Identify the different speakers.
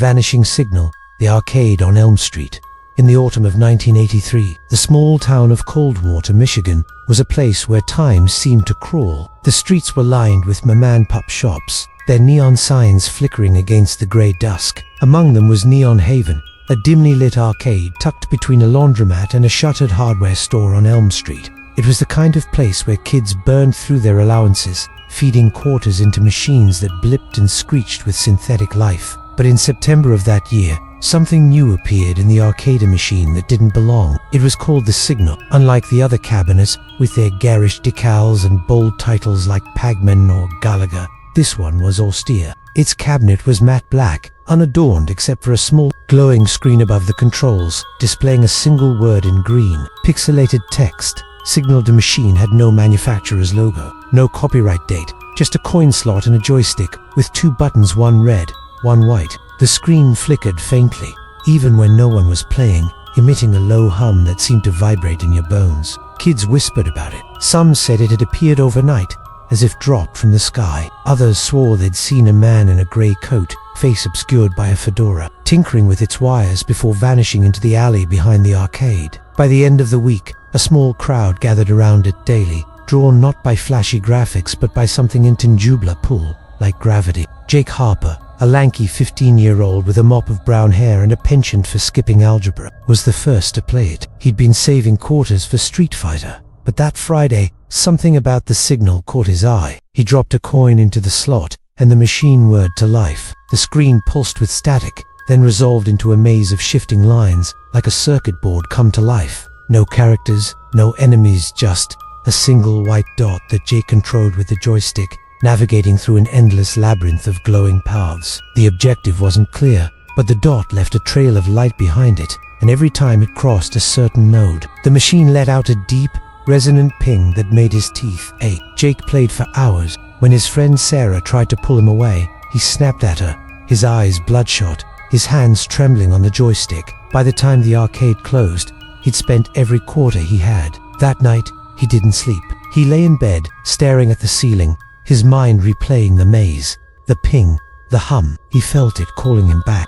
Speaker 1: Vanishing Signal, the arcade on Elm Street. In the autumn of 1983, the small town of Coldwater, Michigan, was a place where time seemed to crawl. The streets were lined with mom-and-pop shops, their neon signs flickering against the grey dusk. Among them was Neon Haven, a dimly lit arcade tucked between a laundromat and a shuttered hardware store on Elm Street. It was the kind of place where kids burned through their allowances, feeding quarters into machines that blipped and screeched with synthetic life. But in September of that year, something new appeared in the arcade machine that didn't belong. It was called the Signal. Unlike the other cabinets, with their garish decals and bold titles like Pac-Man or Galaga, this one was austere. Its cabinet was matte black, unadorned except for a small glowing screen above the controls, displaying a single word in green. Pixelated text. Signaled the machine had no manufacturer's logo, no copyright date, just a coin slot and a joystick, with two buttons, one red, one white. The screen flickered faintly, even when no one was playing, emitting a low hum that seemed to vibrate in your bones. Kids whispered about it. Some said it had appeared overnight, as if dropped from the sky. Others swore they'd seen a man in a grey coat, face obscured by a fedora, tinkering with its wires before vanishing into the alley behind the arcade. By the end of the week, a small crowd gathered around it daily, drawn not by flashy graphics but by something intangible pull, like gravity. Jake Harper, a lanky 15-year-old with a mop of brown hair and a penchant for skipping algebra, was the first to play it. He'd been saving quarters for Street Fighter, but that Friday, something about the Signal caught his eye. He dropped a coin into the slot, and the machine whirred to life. The screen pulsed with static, then resolved into a maze of shifting lines, like a circuit board come to life. No characters, no enemies, just a single white dot that Jake controlled with the joystick, navigating through an endless labyrinth of glowing paths. The objective wasn't clear, but the dot left a trail of light behind it, and every time it crossed a certain node, the machine let out a deep, resonant ping that made his teeth ache. Jake played for hours. When his friend Sarah tried to pull him away, he snapped at her, his eyes bloodshot, his hands trembling on the joystick. By the time the arcade closed, he'd spent every quarter he had. That night, he didn't sleep. He lay in bed, staring at the ceiling, his mind replaying the maze, the ping, the hum. He felt it calling him back.